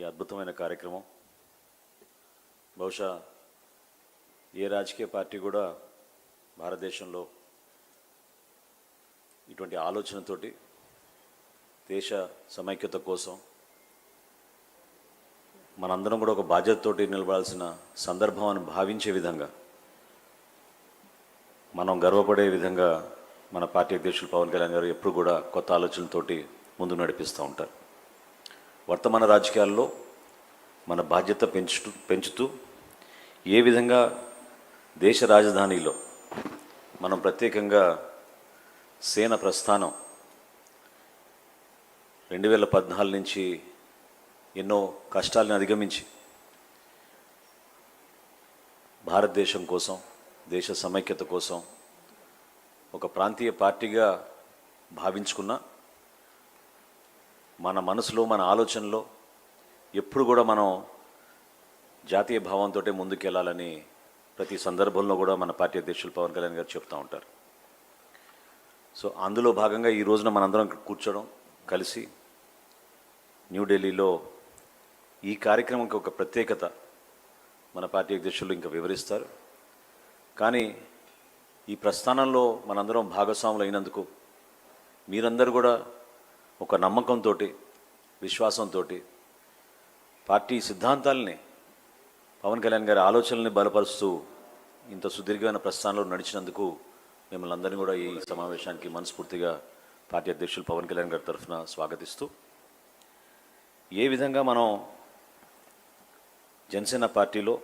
అద్భుతమైన కార్యక్రమం. బహుశా ఏ రాజకీయ పార్టీ కూడా భారతదేశంలో ఇటువంటి ఆలోచనతోటి దేశ సమైక్యత కోసం మనందరం కూడా ఒక బాధ్యతతోటి నిలబడాల్సిన సందర్భం అని భావించే విధంగా, మనం గర్వపడే విధంగా మన పార్టీ అధ్యక్షులు పవన్ కళ్యాణ్ గారు ఎప్పుడు కూడా కొత్త ఆలోచనలతోటి ముందుకు నడిపిస్తూ ఉంటారు. వర్తమాన రాజకీయాల్లో మన బాధ్యత పెంచుతూ ఏ విధంగా దేశ రాజధానిలో మనం ప్రత్యేకంగా సేన ప్రస్థానం 2014 నుంచి ఎన్నో కష్టాలను అధిగమించి భారతదేశం కోసం, దేశ సమైక్యత కోసం ఒక ప్రాంతీయ పార్టీగా భావించుకున్న మన మనసులో, మన ఆలోచనలో ఎప్పుడు కూడా మనం జాతీయ భావంతో ముందుకెళ్ళాలని ప్రతి సందర్భంలో కూడా మన పార్టీ అధ్యక్షులు పవన్ కళ్యాణ్ గారు చెప్తూ ఉంటారు. సో అందులో భాగంగా ఈ రోజున మనందరం కూర్చోవడం, కలిసి న్యూఢిల్లీలో ఈ కార్యక్రమంకి ఒక ప్రత్యేకత మన పార్టీ అధ్యక్షులు ఇంకా వివరిస్తారు. కానీ ఈ ప్రస్థానంలో మనందరం భాగస్వాములు అయినందుకు మీరందరూ కూడా ఒక నమ్మకంతో, విశ్వాసంతో పార్టీ సిద్ధాంతాలని, పవన్ కళ్యాణ్ గారి ఆలోచనల్ని బలపరుస్తూ ఇంత సుదీర్ఘమైన ప్రస్థానంలో నడిచినందుకు మిమ్మల్ని అందరినీ కూడా ఈ సమావేశానికి మనస్ఫూర్తిగా పార్టీ అధ్యక్షులు పవన్ కళ్యాణ్ గారి తరఫున స్వాగతిస్తూ, ఏ విధంగా మనం జనసేన పార్టీలో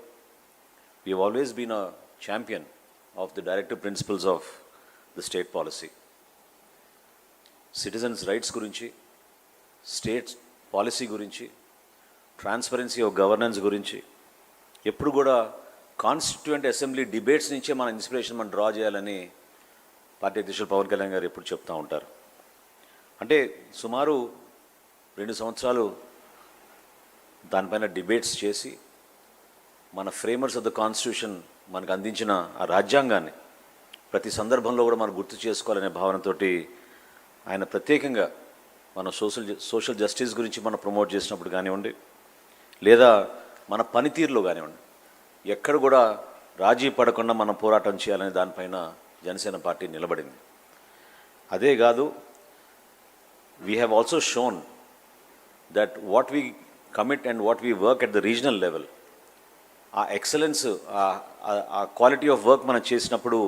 we have always been a champion of the directive principles of the state policy, citizens rights గురించి, స్టేట్ పాలసీ గురించి, ట్రాన్స్పరెన్సీ ఆఫ్ గవర్నెన్స్ గురించి ఎప్పుడు కూడా కాన్స్టిట్యూయెంట్ అసెంబ్లీ డిబేట్స్ నుంచే మన ఇన్స్పిరేషన్ మనం డ్రా చేయాలని పార్టీ అధ్యక్షులు పవన్ కళ్యాణ్ గారు ఎప్పుడు చెప్తూ ఉంటారు. అంటే సుమారు 2 సంవత్సరాలు దానిపైన డిబేట్స్ చేసి మన ఫ్రేమర్స్ ఆఫ్ ద కాన్స్టిట్యూషన్ మనకు అందించిన ఆ రాజ్యాంగాన్ని ప్రతి సందర్భంలో కూడా మనం గుర్తు చేసుకోవాలనే భావనతోటి ఆయన ప్రత్యేకంగా మన సోషల్ జస్టిస్ గురించి మనం ప్రమోట్ చేసినప్పుడు కానివ్వండి, లేదా మన పనితీరులో కానివ్వండి, ఎక్కడ కూడా రాజీ పడకుండా మనం పోరాటం చేయాలనే దానిపైన జనసేన పార్టీ నిలబడింది. అదే కాదు, we have also shown that what we commit and what we work at the regional level, ఆ ఎక్సలెన్స్, ఆ క్వాలిటీ ఆఫ్ వర్క్ మనం చేసినప్పుడు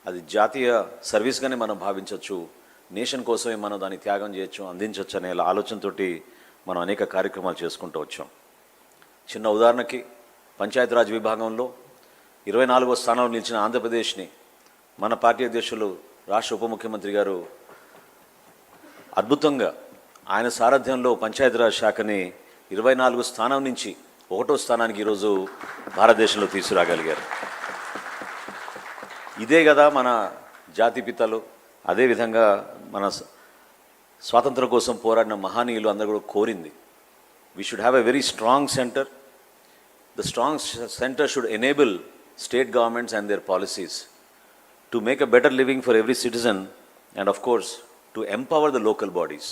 అది జాతీయ సర్వీస్గానే మనం భావించవచ్చు, నేషన్ కోసమే మనం దాన్ని త్యాగం చేయొచ్చు, అందించవచ్చు అనే ఆలోచనతోటి మనం అనేక కార్యక్రమాలు చేసుకుంటూ వచ్చాం. చిన్న ఉదాహరణకి, పంచాయతీరాజ్ విభాగంలో 24వ స్థానంలో నిలిచిన ఆంధ్రప్రదేశ్ని మన పార్టీ అధ్యక్షులు, రాష్ట్ర ఉప ముఖ్యమంత్రి గారు అద్భుతంగా ఆయన సారథ్యంలో పంచాయతీరాజ్ శాఖని 24 స్థానం నుంచి 1వ స్థానానికి ఈరోజు భారతదేశంలో తీసుకురాగలిగారు. ఇదే కదా మన జాతిపితలు, అదేవిధంగా మన స్వాతంత్రం కోసం పోరాడిన మహనీయులు అందరూ కూడా కోరింది. We should have a very strong centre. The strong centre should enable state governments and there policies to make a better living for every citizen and of course to empower the local bodies.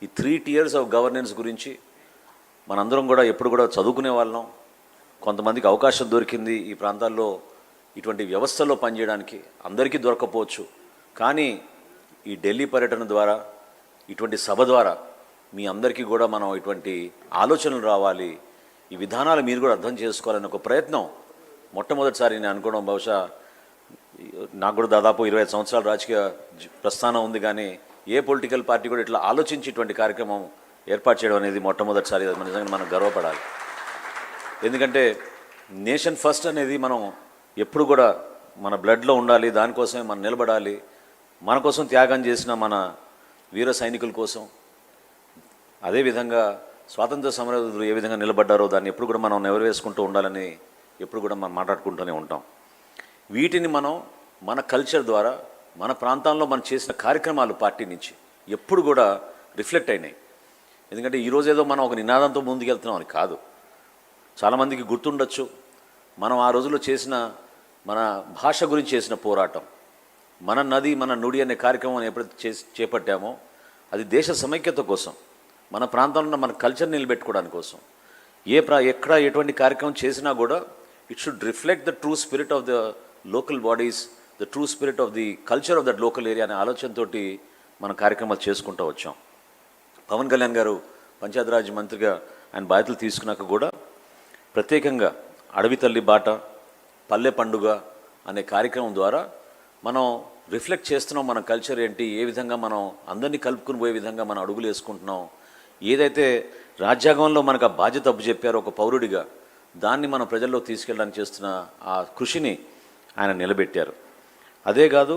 ఈ 3 tiers of governance గురించి మనందరం కూడా ఎప్పుడు కూడా చదువుకునే వాళ్ళం. కొంతమందికి అవకాశం దొరికింది ఈ ప్రాంతాల్లో ఇటువంటి వ్యవస్థలో పనిచేయడానికి, అందరికీ దొరకపోవచ్చు. కానీ ఈ ఢిల్లీ పర్యటన ద్వారా, ఇటువంటి సభ ద్వారా మీ అందరికీ కూడా మనం ఇటువంటి ఆలోచనలు రావాలి, ఈ విధానాలు మీరు కూడా అర్థం చేసుకోవాలని ఒక ప్రయత్నం మొట్టమొదటిసారి నేను అనుకోవడం. బహుశా నాకు కూడా దాదాపు 25 సంవత్సరాల రాజకీయ ప్రస్థానం ఉంది, కానీ ఏ పొలిటికల్ పార్టీ కూడా ఇట్లా ఆలోచించి ఇటువంటి కార్యక్రమం ఏర్పాటు చేయడం అనేది మొట్టమొదటిసారి. నిజంగా మనం గర్వపడాలి. ఎందుకంటే నేషన్ ఫస్ట్ అనేది మనం ఎప్పుడు కూడా మన బ్లడ్లో ఉండాలి, దానికోసమే మనం నిలబడాలి. మన కోసం త్యాగం చేసిన మన వీర సైనికుల కోసం, అదేవిధంగా స్వాతంత్ర సమరయోధులు ఏ విధంగా నిలబడ్డారో దాన్ని ఎప్పుడు కూడా మనం నెరవేర్చుకుంటూ ఉండాలని ఎప్పుడు కూడా మనం మాట్లాడుకుంటూనే ఉంటాం. వీటిని మనం మన కల్చర్ ద్వారా, మన ప్రాంతాల్లో మనం చేసిన కార్యక్రమాలు పార్టీ నుంచి ఎప్పుడు కూడా రిఫ్లెక్ట్ అయినాయి. ఎందుకంటే ఈరోజు ఏదో మనం ఒక నినాదంతో ముందుకెళ్తున్నాం అని కాదు. చాలామందికి గుర్తుండొచ్చు, మనం ఆ రోజుల్లో చేసిన మన భాష గురించి చేసిన పోరాటం, మన నది మన నుడి అనే కార్యక్రమం ఎప్పుడైతే చేపట్టామో అది దేశ సమైక్యత కోసం, మన ప్రాంతంలో మన కల్చర్ నిలబెట్టుకోవడానికి కోసం. ఎక్కడ ఎటువంటి కార్యక్రమం చేసినా కూడా it should reflect the true spirit of the local bodies, the true spirit of the culture of that local area అనే ఆలోచనతోటి మన కార్యక్రమాలు చేసుకుంటూ వచ్చాం. పవన్ కళ్యాణ్ గారు పంచాయతీరాజ్ మంత్రిగా ఆయన బాధ్యతలు తీసుకున్నాక కూడా ప్రత్యేకంగా అడవి తల్లి బాట, పల్లె పండుగ అనే కార్యక్రమం ద్వారా మనం రిఫ్లెక్ట్ చేస్తున్నాం మన కల్చర్ ఏంటి, ఏ విధంగా మనం అందరినీ కలుపుకుని పోయే విధంగా మనం అడుగులు వేసుకుంటున్నాం. ఏదైతే రాజ్యాంగంలో మనకు ఆ బాధ్యత అప్పు చెప్పారో ఒక పౌరుడిగా, దాన్ని మనం ప్రజల్లో తీసుకెళ్ళడానికి చేస్తున్న ఆ కృషిని ఆయన నిలబెట్టారు. అదే కాదు,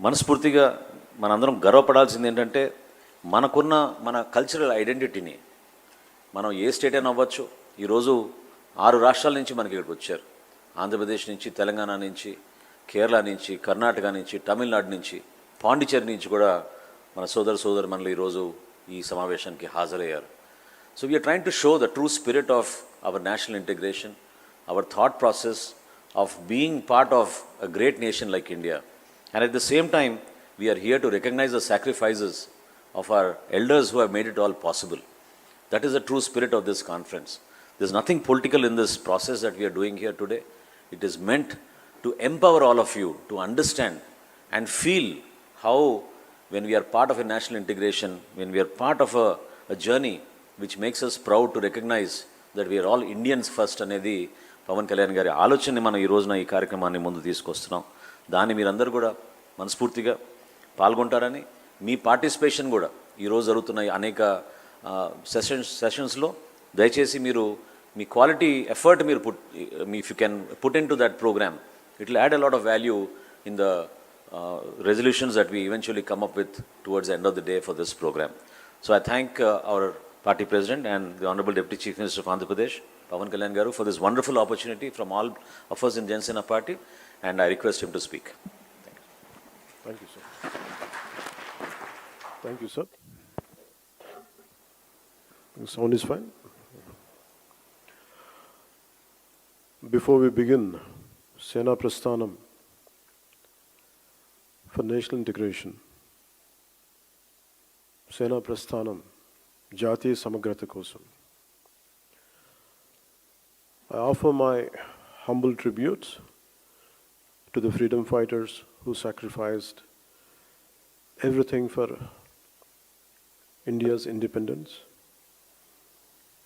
మనస్ఫూర్తిగా మనందరం గర్వపడాల్సింది ఏంటంటే మనకున్న మన కల్చరల్ ఐడెంటిటీని, మనం ఏ స్టేట్ అయినా అవ్వచ్చు. ఈరోజు 6 రాష్ట్రాల నుంచి మనకి ఇక్కడికి వచ్చారు. ఆంధ్రప్రదేశ్ నుంచి, తెలంగాణ నుంచి, కేరళ నుంచి, కర్ణాటక నుంచి, తమిళనాడు నుంచి, పాండిచేరి నుంచి కూడా మన సోదర మనలు ఈరోజు ఈ సమావేశానికి హాజరయ్యారు. So we are trying to show the true spirit of our national integration, our thought process of being part of a great nation like India. And at the same time we are here to recognise the sacrifices of our elders who have made it all possible. That is the true spirit of this conference. There's nothing political in this process that we are doing here today. It is meant to empower all of you to understand and feel how, when we are part of a national integration, when we are part of a journey which makes us proud to recognize that we are all Indians first అనేది పవన్ కళ్యాణ్ గారి ఆలోచనని మనం ఈ రోజున ఈ కార్యక్రమాన్ని ముందు తీసుకొస్తున్నాం. దాన్ని మీరందరూ కూడా మనస్ఫూర్తిగా పాల్గొంటారని, మీ పార్టిసిపేషన్ కూడా ఈరోజు జరుగుతున్న అనేక సెషన్స్లో దయచేసి మీరు మీ క్వాలిటీ ఎఫర్ట్ మీరు if you can put into that programme, it will add a lot of value in the resolutions that we eventually come up with towards the end of the day for this program. So I thank our party president and the Honorable Deputy Chief Minister of Andhra Pradesh, Pawan Kalyan Garu, for this wonderful opportunity from all of us in Janasena Party, and I request him to speak. Thank you, sir. Thank you, sir. The sound is fine. Before we begin, Sena Prasthanam for national integration, Sena Prasthanam, Jatiya Samagrata Kosam, I offer my humble tributes to the freedom fighters who sacrificed everything for India's independence,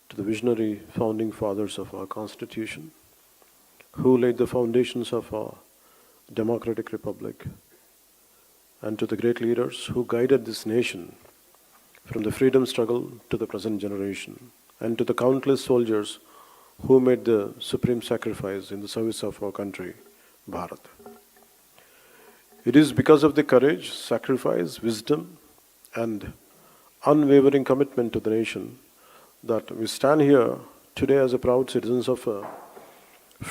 to the visionary founding fathers of our Constitution, who laid the foundations of our democratic republic, and to the great leaders who guided this nation from the freedom struggle to the present generation, and to the countless soldiers who made the supreme sacrifice in the service of our country, Bharat. It is because of the courage, sacrifice, wisdom, and unwavering commitment to the nation that we stand here today as a proud citizens of a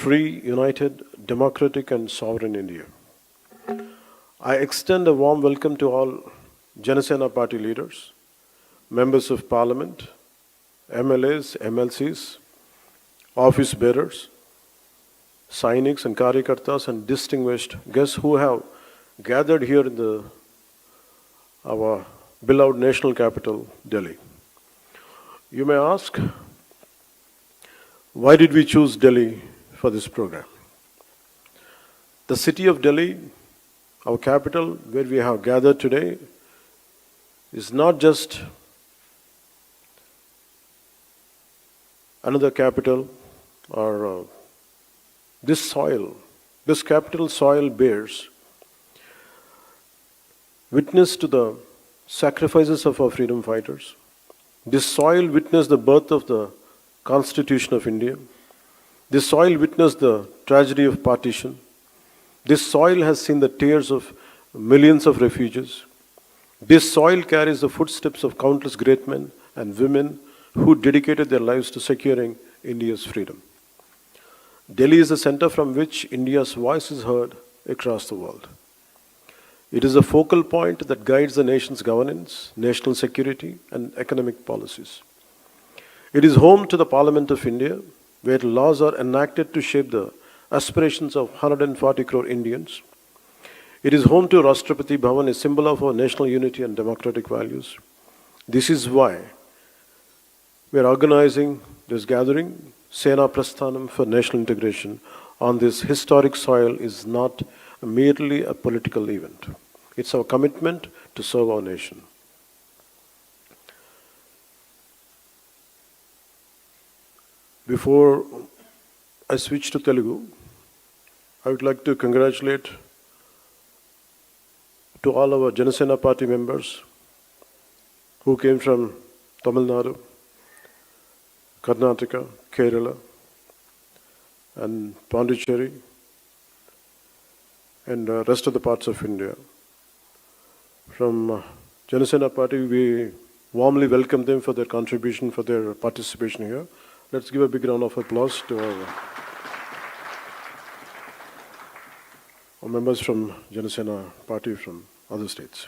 free, united, democratic, and sovereign India. I extend a warm welcome to all Janasena Party leaders, members of Parliament, MLAs, MLCs, office bearers, Sainiks and Karyakartas, and distinguished guests who have gathered here in our beloved national capital, Delhi. You may ask, why did we choose Delhi for this program? The city of Delhi, our capital, where we have gathered today, is not just another capital or this soil. This capital soil bears witness to the sacrifices of our freedom fighters. This soil witnessed the birth of the Constitution of India. This soil witnessed the tragedy of partition. This soil has seen the tears of millions of refugees. This soil carries the footsteps of countless great men and women who dedicated their lives to securing India's freedom. Delhi is the center from which India's voice is heard across the world. It is a focal point that guides the nation's governance, national security, and economic policies. It is home to the Parliament of India, where laws are enacted to shape the aspirations of 140 crore Indians. It is home to Rashtrapati Bhavan, a symbol of our national unity and democratic values. This is why we are organizing this gathering, Sena Prasthanam for National Integration, on this historic soil is not merely a political event. It's our commitment to serve our nation. Before I switch to Telugu, I would like to congratulate to all our Janasena party members who came from Tamil Nadu, Karnataka, Kerala, and Pondicherry, and rest of the parts of India. From Janasena party, we warmly welcome them for their contribution, for their participation here. Let's give a big round of applause to our members from Janasena party from other states.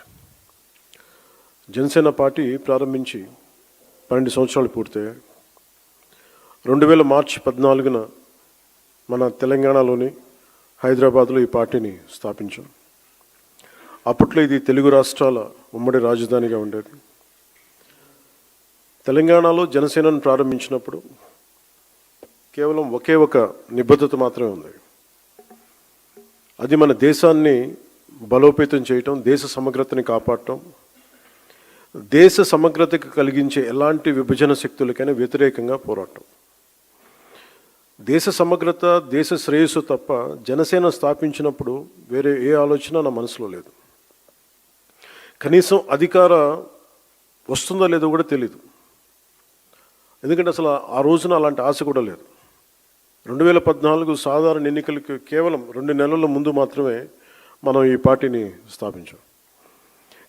Janasena party ప్రారంభించి 12 సంవత్సరాలు పూర్తయ్యాయి. 2000 మార్చి 14న మన తెలంగాణలోని హైదరాబాద్లో ఈ పార్టీని స్థాపించాం. అప్పట్లో ఇది తెలుగు రాష్ట్రాల ఉమ్మడి రాజధానిగా ఉండేది. తెలంగాణలో జనసేనను ప్రారంభించినప్పుడు కేవలం ఒకే ఒక నిబద్ధత మాత్రమే ఉంది. అది మన దేశాన్ని బలోపేతం చేయటం, దేశ సమగ్రతని కాపాడటం, దేశ సమగ్రతకు కలిగించే ఎలాంటి విభజన శక్తులకైనా వ్యతిరేకంగా పోరాటం. దేశ సమగ్రత, దేశ శ్రేయస్సు తప్ప జనసేన స్థాపించినప్పుడు వేరే ఏ ఆలోచన నా మనసులో లేదు. కనీసం అధికార వస్తుందో లేదో కూడా తెలీదు. ఎందుకంటే అసలు ఆ రోజున అలాంటి ఆశ కూడా లేదు. 2014 సాధారణ ఎన్నికలకు కేవలం 2 నెలల ముందు మాత్రమే మనం ఈ పార్టీని స్థాపించాం.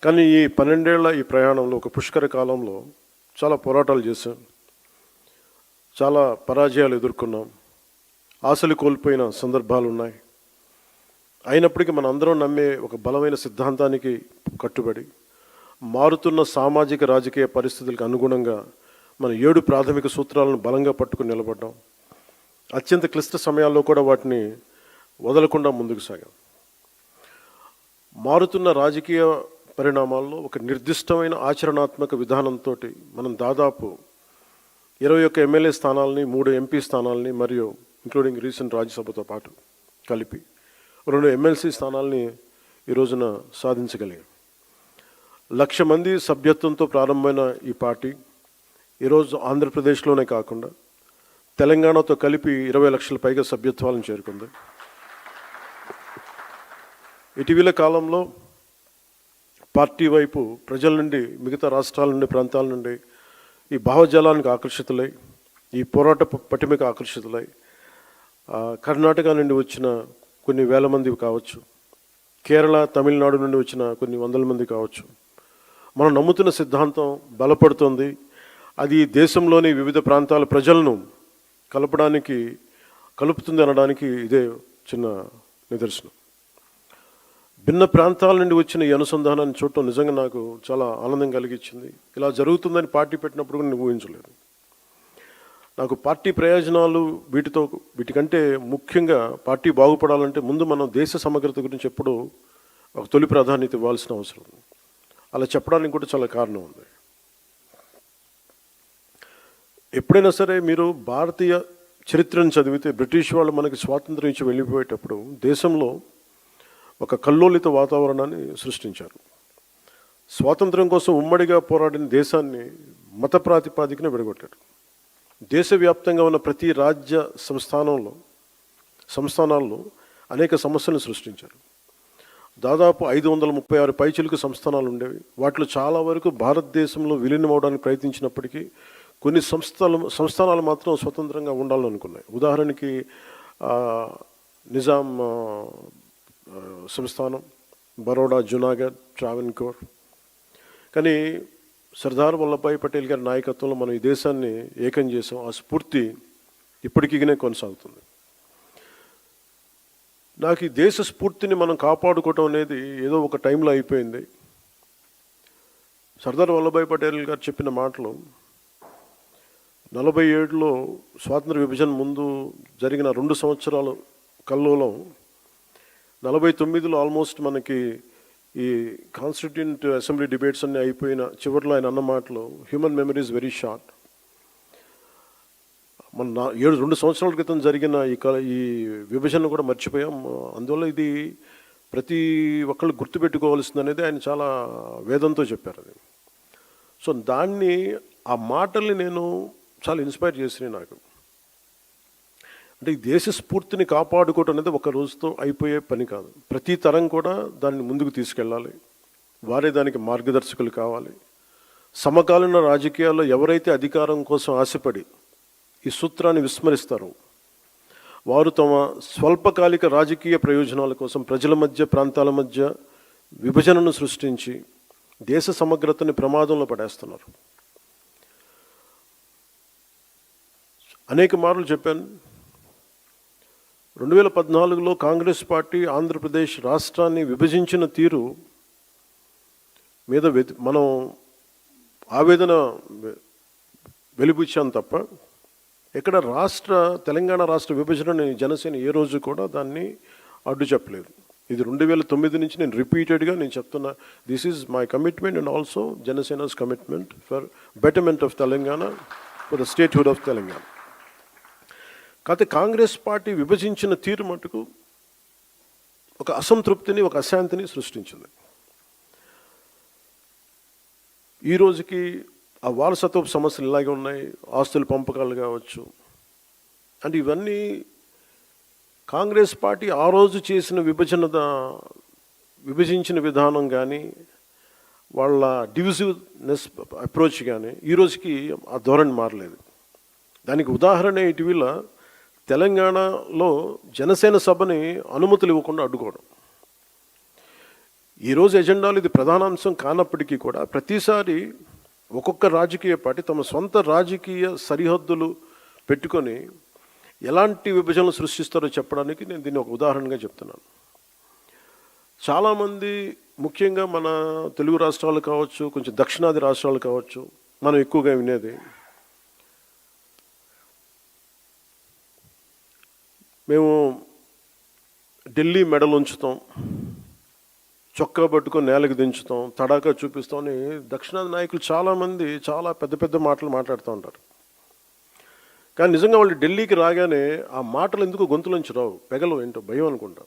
కానీ ఈ 12 ఏళ్ల ఈ ప్రయాణంలో, ఒక పుష్కర కాలంలో చాలా పోరాటాలు చేశాం, చాలా పరాజయాలు ఎదుర్కొన్నాం, ఆశలు కోల్పోయిన సందర్భాలు ఉన్నాయి. అయినప్పటికీ మన అందరం నమ్మే ఒక బలమైన సిద్ధాంతానికి కట్టుబడి మారుతున్న సామాజిక రాజకీయ పరిస్థితులకు అనుగుణంగా మన 7 ప్రాథమిక సూత్రాలను బలంగా పట్టుకుని నిలబడ్డాం. అత్యంత క్లిష్ట సమయాల్లో కూడా వాటిని వదలకుండా ముందుకు సాగాం. మారుతున్న రాజకీయ పరిణామాల్లో ఒక నిర్దిష్టమైన ఆచరణాత్మక విధానంతో మనం దాదాపు 21 ఎమ్మెల్యే స్థానాలని, 3 ఎంపీ స్థానాలని, మరియు ఇంక్లూడింగ్ రీసెంట్ రాజ్యసభతో పాటు కలిపి 2 ఎమ్మెల్సీ స్థానాలని ఈ రోజున సాధించగలిగాం. 1,00,000 మంది సభ్యత్వంతో ప్రారంభమైన ఈ పార్టీ ఈరోజు ఆంధ్రప్రదేశ్లోనే కాకుండా తెలంగాణతో కలిపి 20 లక్షల పైగా సభ్యత్వాలను చేరుకుంది. ఇటీవల కాలంలో పార్టీ వైపు ప్రజల నుండి, మిగతా రాష్ట్రాల నుండి, ప్రాంతాల నుండి ఈ భావజాలానికి ఆకర్షితులై, ఈ పోరాట పటిమకు ఆకర్షితులై కర్ణాటక నుండి వచ్చిన కొన్ని వేల మంది కావచ్చు, కేరళ, తమిళనాడు నుండి వచ్చిన కొన్ని వందల మంది కావచ్చు. మనం నమ్ముతున్న సిద్ధాంతం బలపడుతుంది. అది దేశంలోని వివిధ ప్రాంతాల ప్రజలను కలుపుతుంది అనడానికి ఇదే చిన్న నిదర్శనం. భిన్న ప్రాంతాల నుండి వచ్చిన ఈ అనుసంధానాన్ని చూడటం నిజంగా నాకు చాలా ఆనందం కలిగించింది. ఇలా జరుగుతుందని పార్టీ పెట్టినప్పుడు కూడా నేను ఊహించలేదు. నాకు పార్టీ ప్రయోజనాలు వీటికంటే ముఖ్యంగా పార్టీ బాగుపడాలంటే ముందు మనం దేశ సమగ్రత గురించి ఎప్పుడు ఒక తొలి ప్రాధాన్యత ఇవ్వాల్సిన అవసరం. అలా చెప్పడానికి కూడా చాలా కారణం ఉంది. ఎప్పుడైనా సరే మీరు భారతీయ చరిత్రను చదివితే, బ్రిటిష్ వాళ్ళు మనకి స్వాతంత్రం ఇచ్చి వెళ్ళిపోయేటప్పుడు దేశంలో ఒక కల్లోలిత వాతావరణాన్ని సృష్టించారు. స్వాతంత్రం కోసం ఉమ్మడిగా పోరాడిన దేశాన్ని మత ప్రాతిపాదికన విడగొట్టారు. దేశవ్యాప్తంగా ఉన్న ప్రతి రాజ్య సంస్థానాల్లో అనేక సమస్యలను సృష్టించారు. దాదాపు 536 పైచిలుకు సంస్థానాలు ఉండేవి. వాటిలో చాలా వరకు భారతదేశంలో విలీనం అవడానికి ప్రయత్నించినప్పటికీ కొన్ని సంస్థానాలు మాత్రం స్వతంత్రంగా ఉండాలని అనుకున్నాయి. ఉదాహరణకి నిజాం సంస్థానం, బరోడా, జునాగఢ్, ట్రావెన్కోర్. కానీ సర్దార్ వల్లభాయ్ పటేల్ గారి నాయకత్వంలో మనం ఈ దేశాన్ని ఏకం చేసాం. ఆ స్ఫూర్తి ఇప్పటికీనే కొనసాగుతుంది. నాకు ఈ దేశ స్ఫూర్తిని మనం కాపాడుకోవటం అనేది ఏదో ఒక టైంలో అయిపోయింది. సర్దార్ వల్లభాయ్ పటేల్ గారు చెప్పిన మాటలు 47లో స్వాతంత్ర విభజన ముందు జరిగిన 2 సంవత్సరాల కల్లోలం 49లో ఆల్మోస్ట్ మనకి ఈ కాన్స్టిట్యూంట్ అసెంబ్లీ డిబేట్స్ అన్నీ అయిపోయిన చివరిలో ఆయన అన్న మాటలు, human memory is very short. మన 2 సంవత్సరాల క్రితం జరిగిన ఈ విభజన కూడా మర్చిపోయాం. అందువల్ల ఇది ప్రతి ఒక్కళ్ళు గుర్తుపెట్టుకోవాల్సింది అనేది ఆయన చాలా వేదంతో చెప్పారు అది. సో దాన్ని, ఆ మాటల్ని నేను చాలా ఇన్స్పైర్ చేసినాయి నాకు. అంటే ఈ దేశ స్ఫూర్తిని కాపాడుకోవటం అనేది ఒక రోజుతో అయిపోయే పని కాదు. ప్రతి తరం కూడా దాన్ని ముందుకు తీసుకెళ్ళాలి. వారే దానికి మార్గదర్శకులు కావాలి. సమకాలీన రాజకీయాల్లో ఎవరైతే అధికారం కోసం ఆశపడి ఈ సూత్రాన్ని విస్మరిస్తారో వారు తమ స్వల్పకాలిక రాజకీయ ప్రయోజనాల కోసం ప్రజల మధ్య, ప్రాంతాల మధ్య విభజనను సృష్టించి దేశ సమగ్రతని ప్రమాదంలో పడేస్తున్నారు. అనేక మార్లు చెప్పాను, 2014లో కాంగ్రెస్ పార్టీ ఆంధ్రప్రదేశ్ రాష్ట్రాన్ని విభజించిన తీరు మీద మనం ఆవేదన వెలిబుచ్చాం తప్ప ఇక్కడ తెలంగాణ రాష్ట్ర విభజనని జనసేన ఏ రోజు కూడా దాన్ని అడ్డు చెప్పలేదు. ఇది 2009 నుంచి నేను రిపీటెడ్గా చెప్తున్నా, this is my commitment and also Janasena's commitment for betterment of Telangana, for the statehood of Telangana. కాకపోతే కాంగ్రెస్ పార్టీ విభజించిన తీరు మటుకు ఒక అసంతృప్తిని, ఒక అశాంతిని సృష్టించింది. ఈ రోజుకి ఆ వారసత్వపు సమస్యలు ఇలాగే ఉన్నాయి. ఆస్తుల పంపకాలు కావచ్చు. అంటే ఇవన్నీ కాంగ్రెస్ పార్టీ ఆ రోజు చేసిన విభజించిన విధానం కానీ, వాళ్ళ డివిజివ్నెస్ అప్రోచ్ కానీ ఈ రోజుకి ఆ ధోరణి మారలేదు. దానికి ఉదాహరణ ఇటీవల తెలంగాణలో జనసేన సభని అనుమతులు ఇవ్వకుండా అడ్డుకోవడం. ఈరోజు ఎజెండాలో ఇది ప్రధాన అంశం కానప్పటికీ కూడా ప్రతిసారి ఒక్కొక్క రాజకీయ పార్టీ తమ సొంత రాజకీయ సరిహద్దులు పెట్టుకొని ఎలాంటి విభజనలు సృష్టిస్తారో చెప్పడానికి నేను దీన్ని ఒక ఉదాహరణగా చెప్తున్నాను. చాలామంది, ముఖ్యంగా మన తెలుగు రాష్ట్రాలు కావచ్చు, కొంచెం దక్షిణాది రాష్ట్రాలు కావచ్చు, మనం ఎక్కువగా వినేది, మేము ఢిల్లీ మెడలు ఉంచుతాం, చొక్కా పట్టుకొని నేలకు దించుతాం, తడాకా చూపిస్తాం అని దక్షిణాది నాయకులు చాలామంది చాలా పెద్ద పెద్ద మాటలు మాట్లాడుతూ ఉంటారు. కానీ నిజంగా వాళ్ళు ఢిల్లీకి రాగానే ఆ మాటలు ఎందుకు గొంతులోంచి రావు, పెగలు, ఏంటో భయం అనుకుంటా.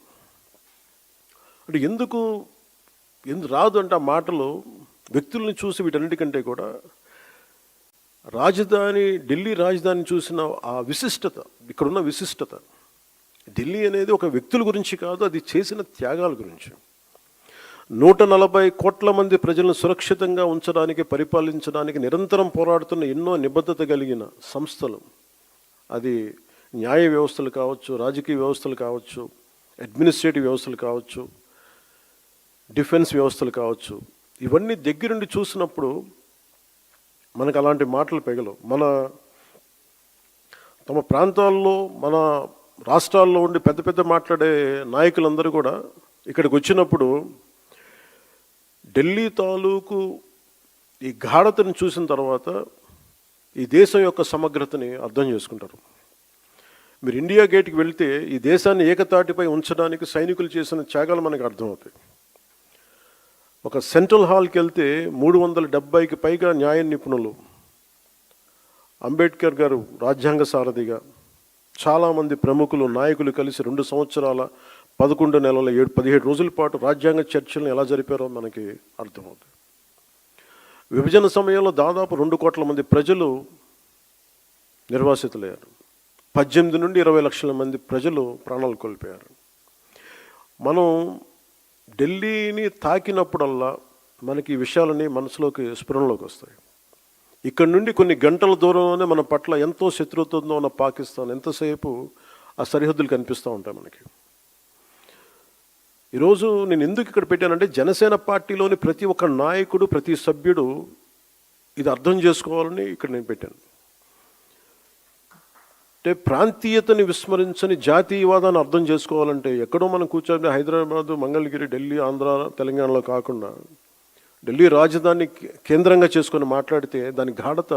అంటే ఎందుకు రాదు అంటే ఆ మాటలు వ్యక్తుల్ని చూసి, వీటన్నిటికంటే కూడా ఢిల్లీ రాజధాని చూసిన ఆ విశిష్టత, ఇక్కడున్న విశిష్టత, ఢిల్లీ అనేది ఒక వ్యక్తుల గురించి కాదు, అది చేసిన త్యాగాల గురించి. 140 కోట్ల మంది ప్రజలను సురక్షితంగా ఉంచడానికి, పరిపాలించడానికి నిరంతరం పోరాడుతున్న ఎన్నో నిబద్ధత కలిగిన సంస్థలు, అది న్యాయ వ్యవస్థలు కావచ్చు, రాజకీయ వ్యవస్థలు కావచ్చు, అడ్మినిస్ట్రేటివ్ వ్యవస్థలు కావచ్చు, డిఫెన్స్ వ్యవస్థలు కావచ్చు, ఇవన్నీ దగ్గరుండి చూసినప్పుడు మనకు అలాంటి మాటలు పెగలవు. తమ ప్రాంతాల్లో, మన రాష్ట్రాల్లో ఉండి పెద్ద పెద్ద మాట్లాడే నాయకులందరూ కూడా ఇక్కడికి వచ్చినప్పుడు ఢిల్లీ తాలూకు ఈ గాఢతను చూసిన తర్వాత ఈ దేశం యొక్క సమగ్రతని అర్థం చేసుకుంటారు. మీరు ఇండియా గేట్కి వెళ్తే ఈ దేశాన్ని ఏకతాటిపై ఉంచడానికి సైనికులు చేసిన త్యాగాలు మనకు అర్థమవుతాయి. ఒక సెంట్రల్ హాల్కి వెళ్తే 370కి పైగా న్యాయ నిపుణులు, అంబేద్కర్ గారు రాజ్యాంగ సారథిగా, చాలామంది ప్రముఖులు, నాయకులు కలిసి 2 సంవత్సరాల 11 నెలల 17 రోజుల పాటు రాజ్యాంగ చర్చలను ఎలా జరిపారో మనకి అర్థమవుతుంది. విభజన సమయంలో దాదాపు 2 కోట్ల మంది ప్రజలు నిర్వాసితులయ్యారు. 18 నుండి 20 లక్షల మంది ప్రజలు ప్రాణాలు కోల్పోయారు. మనం ఢిల్లీని తాకినప్పుడల్లా మనకి ఈ విషయాలని మనసులోకి, స్ఫురణలోకి వస్తాయి. ఇక్కడ నుండి కొన్ని గంటల దూరంలోనే మన పట్ల ఎంతో శత్రుత్వంతో ఉన్న పాకిస్తాన్ ఎంతసేపు ఆ సరిహద్దులు కనిపిస్తూ ఉంటాయి మనకి. ఈరోజు నేను ఎందుకు ఇక్కడ పెట్టానంటే, జనసేన పార్టీలోని ప్రతి ఒక్క నాయకుడు, ప్రతి సభ్యుడు ఇది అర్థం చేసుకోవాలని ఇక్కడ నేను పెట్టాను. అంటే ప్రాంతీయతని విస్మరించని జాతీయవాదాన్ని అర్థం చేసుకోవాలంటే ఎక్కడో మనం కూర్చొని హైదరాబాదు, మంగళగిరి, ఢిల్లీ, ఆంధ్ర, తెలంగాణలో కాకుండా ఢిల్లీ రాజధాని కేంద్రంగా చేసుకొని మాట్లాడితే దాని గాఢత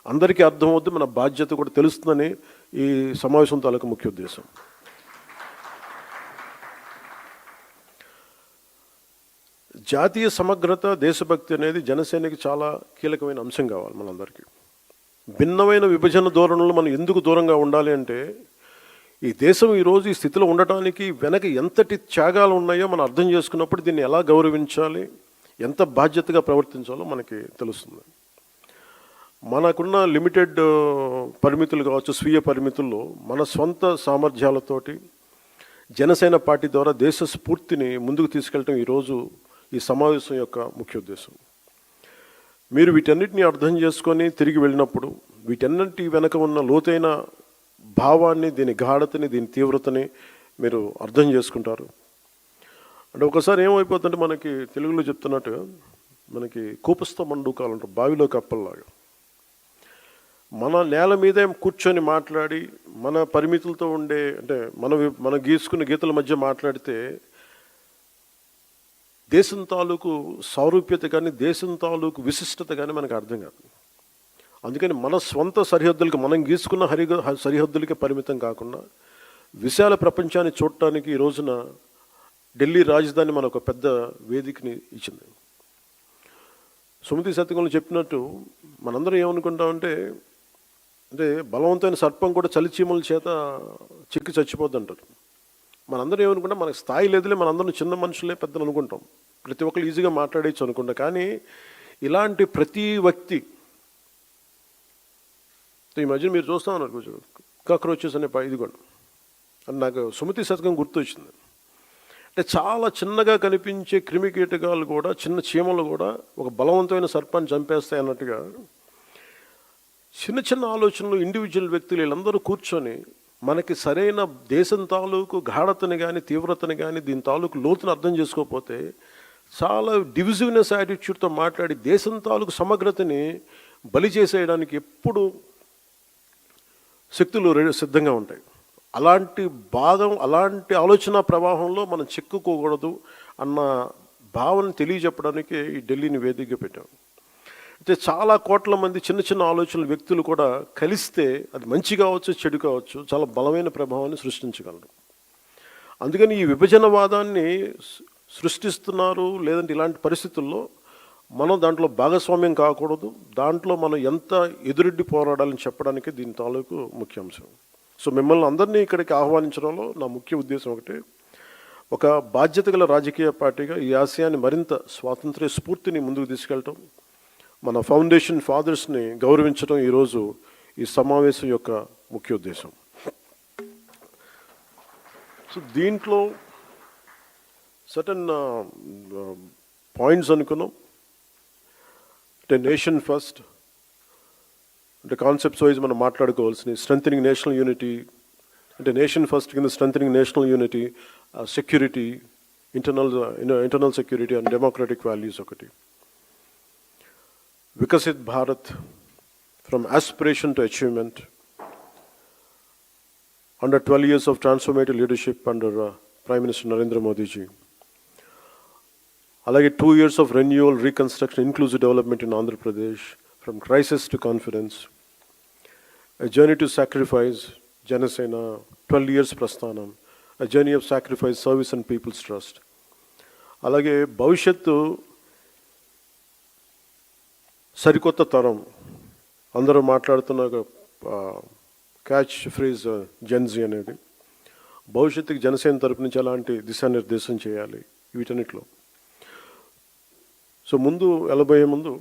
అందరికీ అర్థమవుద్ది, మన బాధ్యత కూడా తెలుస్తుందని ఈ సమావేశం తాలూకు ముఖ్య ఉద్దేశం. జాతీయ సమగ్రత, దేశభక్తి అనేది జనసేనకి చాలా కీలకమైన అంశం కావాలి మనందరికీ. భిన్నమైన విభజన ధోరణులు మనం ఎందుకు దూరంగా ఉండాలి అంటే, ఈ దేశం ఈరోజు ఈ స్థితిలో ఉండటానికి వెనక ఎంతటి త్యాగాలు ఉన్నాయో మనం అర్థం చేసుకున్నప్పుడు దీన్ని ఎలా గౌరవించాలి, ఎంత బాధ్యతగా ప్రవర్తించాలో మనకి తెలుస్తుంది. మనకున్న లిమిటెడ్ పరిమితులు కావచ్చు, స్వీయ పరిమితుల్లో మన స్వంత సామర్థ్యాలతోటి జనసేన పార్టీ ద్వారా దేశ స్ఫూర్తిని ముందుకు తీసుకెళ్ళటం ఈరోజు ఈ సమావేశం యొక్క ముఖ్య ఉద్దేశం. మీరు వీటన్నిటిని అర్థం చేసుకొని తిరిగి వెళ్ళినప్పుడు వీటన్నిటి వెనక ఉన్న లోతైన భావాన్ని, దీని గాఢతని, దీని తీవ్రతని మీరు అర్థం చేసుకుంటారు. అంటే ఒకసారి ఏమైపోతుందంటే, మనకి తెలుగులో చెప్తున్నట్టు మనకి కూపస్థ మండూకాలు అంటారు, బావిలో కప్పల్లాగా. మన నేల మీదే కూర్చొని మాట్లాడి మన పరిమితులతో ఉండే, అంటే మన గీసుకున్న గీతల మధ్య మాట్లాడితే దేశం తాలూకు సారూప్యత కానీ, దేశం తాలూకు విశిష్టత కానీ మనకు అర్థం కాదు. అందుకని మన స్వంత సరిహద్దులకి, మనం గీసుకున్న సరిహద్దులకి పరిమితం కాకుండా విశాల ప్రపంచాన్ని చూడటానికి ఈ రోజున ఢిల్లీ రాజధాని మనకు ఒక పెద్ద వేదికని ఇచ్చింది. సుమతి శతకంలో చెప్పినట్టు మనందరం ఏమనుకుంటామంటే, అంటే బలవంతమైన సర్పం కూడా చలిచీమల చేత చిక్కి చచ్చిపోద్ది అంటారు. మనందరం ఏమనుకుంటాం, మనకు స్థాయి లేదులే, మనందరం చిన్న మనుషులే పెద్దలు అనుకుంటాం, ప్రతి ఒక్కరు ఈజీగా మాట్లాడేచ్చు అనుకుంటాం. కానీ ఇలాంటి ప్రతి వ్యక్తి, ఈ మధ్య మీరు చూస్తా ఉన్నారు కొంచెం కాక్రోచెస్ అనే ఇది కూడా, అని నాకు సుమతి శతకం గుర్తొచ్చింది. అంటే చాలా చిన్నగా కనిపించే క్రిమి కీటకాలు కూడా, చిన్న చీమలు కూడా ఒక బలవంతమైన సర్పాన్ని చంపేస్తాయి అన్నట్టుగా చిన్న చిన్న ఆలోచనలు ఇండివిజువల్ వ్యక్తులు వీళ్ళందరూ కూర్చొని మనకి సరైన దేశం తాలూకు గాఢతని కానీ, తీవ్రతని కానీ, దీని తాలూకు లోతుని అర్థం చేసుకోకపోతే చాలా డివిజివ్నెస్ యాటిట్యూడ్తో మాట్లాడి దేశం తాలూకు సమగ్రతని బలి చేసేయడానికి ఎప్పుడు శక్తులు సిద్ధంగా ఉంటాయి. అలాంటి ఆలోచన ప్రవాహంలో మనం చిక్కుకోకూడదు అన్న భావన తెలియజెప్పడానికి ఈ ఢిల్లీని వేదికగా పెట్టాం. అయితే చాలా కోట్ల మంది చిన్న చిన్న ఆలోచనల వ్యక్తులు కూడా కలిస్తే అది మంచి కావచ్చు, చెడు కావచ్చు, చాలా బలమైన ప్రభావాన్ని సృష్టించగలరు. అందుకని ఈ విభజనవాదాన్ని సృష్టిస్తున్నారు, లేదంటే ఇలాంటి పరిస్థితుల్లో మనం దాంట్లో భాగస్వామ్యం కాకూడదు, దాంట్లో మనం ఎంత ఎదురెడ్డి పోరాడాలని చెప్పడానికి దీని తాలూకు ముఖ్య అంశం. సో మిమ్మల్ని అందరినీ ఇక్కడికి ఆహ్వానించడంలో నా ముఖ్య ఉద్దేశం ఒకటి, ఒక బాధ్యత గల రాజకీయ పార్టీగా ఈ ఆశయాన్ని మరింత స్వాతంత్ర్య స్ఫూర్తిని ముందుకు తీసుకెళ్ళటం, మన ఫౌండేషన్ ఫాదర్స్ని గౌరవించడం ఈరోజు ఈ సమావేశం యొక్క ముఖ్య ఉద్దేశం. సో దీంట్లో సర్టన్ పాయింట్స్ అనుకున్నాం. అంటే నేషన్ ఫస్ట్, అంటే కాన్సెప్ట్స్ వైజ్ మనం మాట్లాడుకోవాల్సినవి. స్ట్రెంథనింగ్ నేషనల్ యూనిటీ, అంటే నేషన్ ఫస్ట్ కింద strengthening national unity, security, internal security and democratic values ఒకటి. Viksit Bharat, from aspiration to achievement, under 12 years of transformative leadership under Prime Minister Narendra Modi ji. అలాగే 2 years of renewal, reconstruction, inclusive development in Andhra Pradesh, from crisis to confidence. A journey to sacrifice, Janasena, 12 years prasthanam, a journey of sacrifice, service and people's trust. అలాగే భవిష్యత్తు సరికొత్త తరం, అందరూ మాట్లాడుతున్న catch phrase Gen Z అనేది, భవిష్యత్తుకి జనసేన తరపు నుంచి ఎలాంటి దిశానిర్దేశం చేయాలి వీటన్నిటిలో. సో ముందు వెళ్ళబోయే ముందు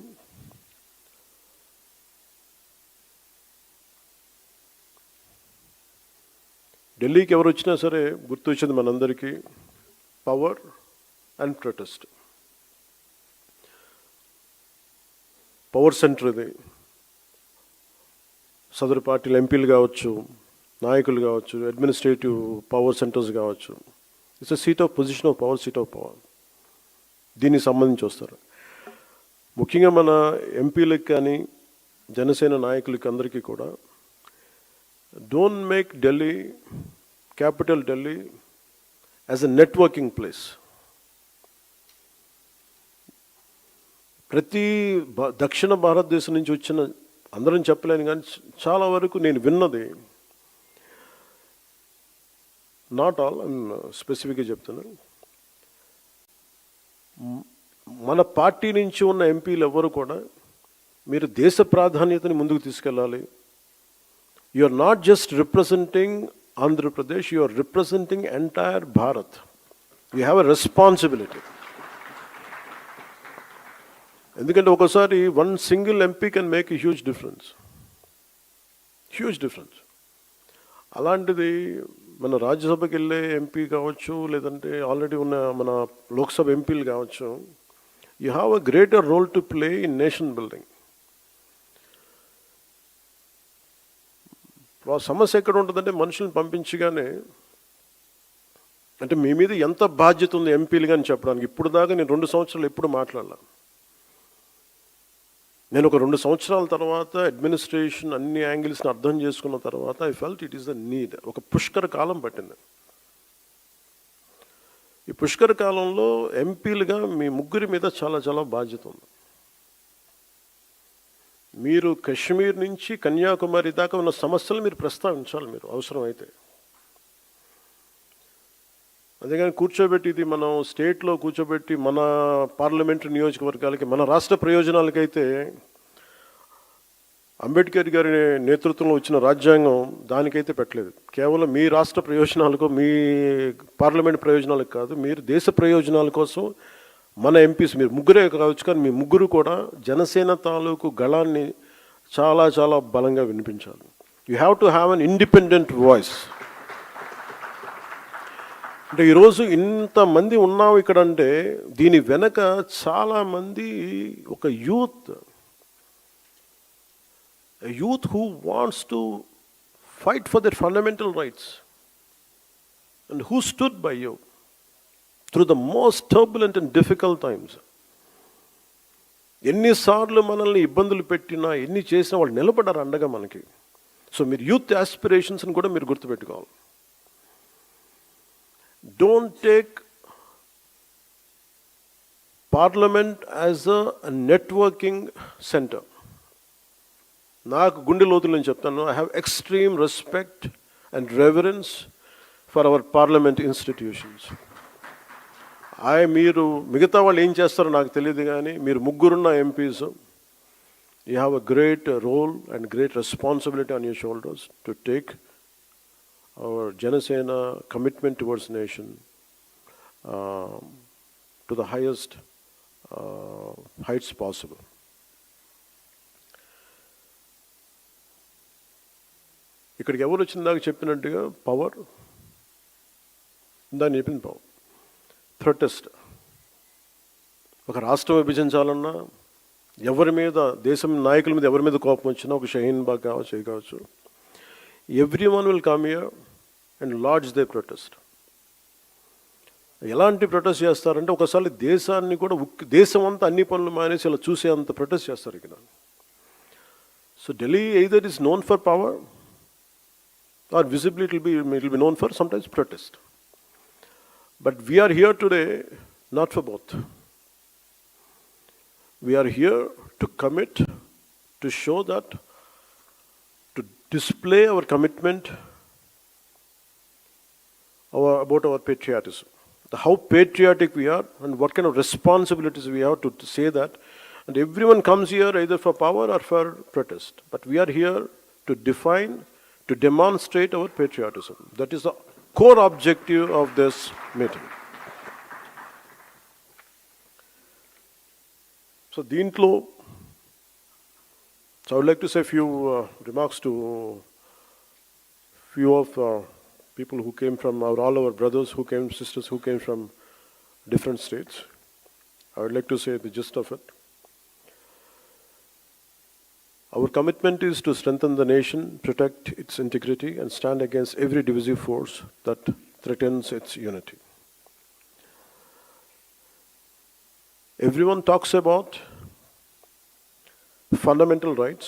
ఢిల్లీకి ఎవరు వచ్చినా సరే గుర్తొచ్చింది మనందరికీ power and protest. Power centre ఇది. సదరు పార్టీల ఎంపీలు కావచ్చు, నాయకులు కావచ్చు, అడ్మినిస్ట్రేటివ్ పవర్ సెంటర్స్ కావచ్చు, it's a seat of position of power, seat of power. దీనికి సంబంధించి వస్తారు. ముఖ్యంగా మన ఎంపీలకు కానీ, జనసేన నాయకులకి అందరికీ కూడా, don't make Delhi, capital Delhi, as a networking place. ప్రతి దక్షిణ భారతదేశం నుంచి వచ్చిన, అందరం చెప్పలేను కానీ చాలా వరకు నేను విన్నది, నాట్ ఆల్, స్పెసిఫిక్గా చెప్తున్నాను, మన పార్టీ నుంచి ఉన్న ఎంపీలు ఎవరు కూడా మీరు దేశ ప్రాధాన్యతని ముందుకు తీసుకెళ్ళాలి. You are not just representing Andhra Pradesh, you are representing entire Bharat. You have a responsibility. ఎందుకంటే ఒకసారి one single MP can make a huge difference. అలాంటిది మన రాజ్యసభకి వెళ్ళే ఎంపీ కావచ్చు, లేదంటే ఆల్రెడీ ఉన్న మన లోక్సభ ఎంపీలు కావచ్చు, you have a greater role to play in nation building. ఆ సమస్య ఎక్కడ ఉంటుందంటే మనుషులను పంపించగానే, అంటే మీ మీద ఎంత బాధ్యత ఉంది ఎంపీలుగా అని చెప్పడానికి. ఇప్పుడు దాకా నేను 2 సంవత్సరాలు ఎప్పుడు మాట్లాడాల. నేను ఒక 2 సంవత్సరాల తర్వాత అడ్మినిస్ట్రేషన్ అన్ని యాంగిల్స్ని అర్థం చేసుకున్న తర్వాత I felt it is the need. ఒక పుష్కర కాలం పట్టింది. ఈ పుష్కర కాలంలో ఎంపీలుగా మీ ముగ్గురి మీద చాలా చాలా బాధ్యత ఉంది. మీరు కశ్మీర్ నుంచి కన్యాకుమారి దాకా ఉన్న సమస్యలు మీరు ప్రస్తావించాలి, మీరు అవసరమైతే. అంతేగాని కూర్చోబెట్టి ఇది మనం స్టేట్లో కూర్చోబెట్టి మన పార్లమెంటరీ నియోజకవర్గాలకి, మన రాష్ట్ర ప్రయోజనాలకైతే అంబేద్కర్ గారి నేతృత్వంలో వచ్చిన రాజ్యాంగం దానికైతే పెట్టలేదు. కేవలం మీ రాష్ట్ర ప్రయోజనాలకు, మీ పార్లమెంట్ ప్రయోజనాలకు కాదు, మీరు దేశ ప్రయోజనాల కోసం మన ఎంపీస్, మీరు ముగ్గురే కావచ్చు, కానీ మీ ముగ్గురు కూడా జనసేన తాలూకు గళాన్ని చాలా చాలా బలంగా వినిపించాలి. You have to have an independent voice. అంటే ఈరోజు ఇంతమంది ఉన్నాం ఇక్కడ అంటే దీని వెనక చాలామంది ఒక youth who wants to fight for their fundamental rights and who stood by you through the most turbulent and difficult times. ఎన్నిసార్లు మనల్ని ఇబ్బందులు పెట్టినా, ఎన్ని చేసినా వాళ్ళు నిలబడ్డారు అండగా మనకి. సో మీరు యూత్ ఆస్పిరేషన్స్ని కూడా మీరు గుర్తుపెట్టుకోవాలి. Don't take parliament as a networking centre. నాకు గుండె లోతులు నేను చెప్తాను, I have extreme respect and reverence for our parliament institutions. మీరు మిగతా వాళ్ళు ఏం చేస్తారో నాకు తెలియదు, కానీ మీరు ముగ్గురున్న MPs, you have a great role and great responsibility on your shoulders to take our Janasena commitment towards nation to the highest heights possible. ఇక్కడికి ఎవరు వచ్చిన దాకా చెప్పినట్టుగా పవర్, దాన్ని చెప్పింది పవర్, ప్రొటెస్ట్. ఒక రాష్ట్రం విభజించాలన్నా, ఎవరి మీద, దేశం నాయకుల మీద ఎవరి మీద కోపం వచ్చినా, ఒక షహీన్ బాగ్ కావచ్చు, everyone will come here and lodge their protest. ఎలాంటి ప్రొటెస్ట్ చేస్తారంటే ఒకసారి దేశాన్ని కూడా, దేశం అంతా అన్ని పనులు మానేసి ఇలా చూసే అంత ప్రొటెస్ట్ చేస్తారు ఇక్కడ. So Delhi either is known for power or visibly it will be known for sometimes protest. But we are here today not for both. We are here to commit, to show that, to display our commitment about our patriotism, how patriotic we are and what kind of responsibilities we have to say that. And everyone comes here either for power or for protest. But we are here to define, to demonstrate our patriotism. That is the core objective of this meeting. So దీంట్లో, I would like to say a few remarks to few of people who came from all our brothers who came, sisters who came from different states. I would like to say the gist of it. Our commitment is to strengthen the nation, protect its integrity, and stand against every divisive force that threatens its unity. Everyone talks about fundamental rights.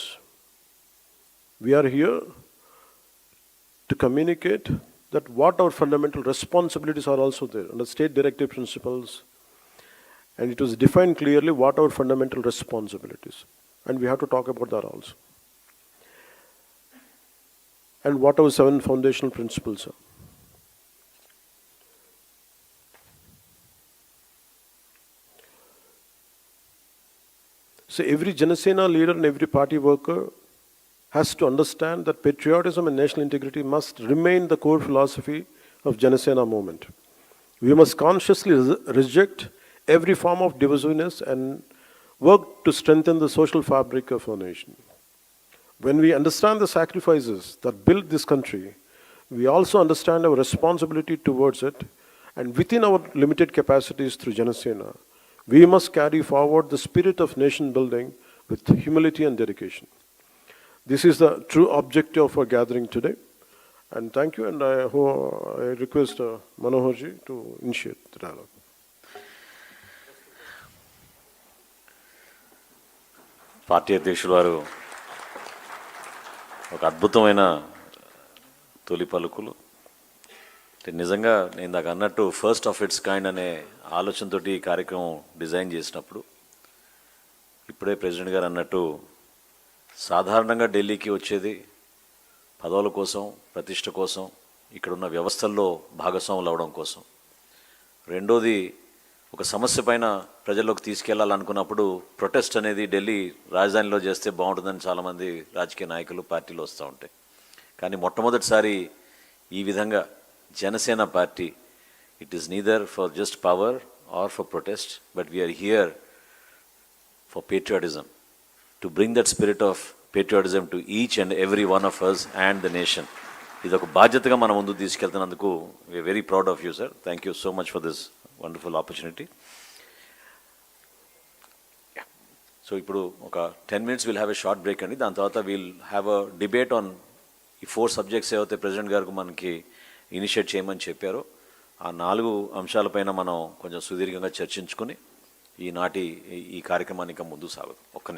We are here to communicate that what our fundamental responsibilities are also there under state directive principles, and it was defined clearly what our fundamental responsibilities, and we have to talk about that also, and what our 7 foundational principles are. So every Janasena leader and every party worker has to understand that patriotism and national integrity must remain the core philosophy of Janasena movement. We must consciously reject every form of divisiveness and work to strengthen the social fabric of our nation. When we understand the sacrifices that built this country, we also understand our responsibility towards it, and within our limited capacities through Janasena, we must carry forward the spirit of nation building with humility and dedication. This is the true objective of our gathering today. And thank you, and I request Manoharji to initiate the dialogue. Party అధ్యక్షులు వారు ఒక అద్భుతమైన తొలి పలుకులు. నిజంగా నేను ఇందాక అన్నట్టు ఫస్ట్ ఆఫ్ ఇట్స్ కైండ్ అనే ఆలోచనతోటి ఈ కార్యక్రమం డిజైన్ చేసినప్పుడు, ఇప్పుడే ప్రెసిడెంట్ గారు అన్నట్టు సాధారణంగా ఢిల్లీకి వచ్చేది పదవుల కోసం, ప్రతిష్ట కోసం, ఇక్కడున్న వ్యవస్థల్లో భాగస్వాములు అవడం కోసం. రెండోది, ఒక సమస్య పైన ప్రజల్లోకి తీసుకెళ్లాలనుకున్నప్పుడు ప్రొటెస్ట్ అనేది ఢిల్లీ రాజధానిలో చేస్తే బాగుంటుందని చాలామంది రాజకీయ నాయకులు, పార్టీలు వస్తూ ఉంటాయి. కానీ మొట్టమొదటిసారి ఈ విధంగా Janasena party, it is neither for just power or for protest, but we are here for patriotism, to bring that spirit of patriotism to each and every one of us and the nation. ఇది ఒక బాధ్యతగా మన ముందు తీసుకెళ్తున్నందుకు we are very proud of you sir. Thank you so much for this wonderful opportunity. So ఇప్పుడు ఒక 10 minutes will have a short break అండి. దాని తర్వాత we'll have a debate on ఈ 4 సబ్జెక్ట్స్ ఏవైతే ప్రెసిడెంట్ గారికి మనకి ఇనిషియేట్ చేయమని చెప్పారో ఆ 4 అంశాలపైన మనం కొంచెం సుదీర్ఘంగా చర్చించుకుని ఈనాటి ఈ కార్యక్రమానికి ముందు సాగుతాం. ఒక్క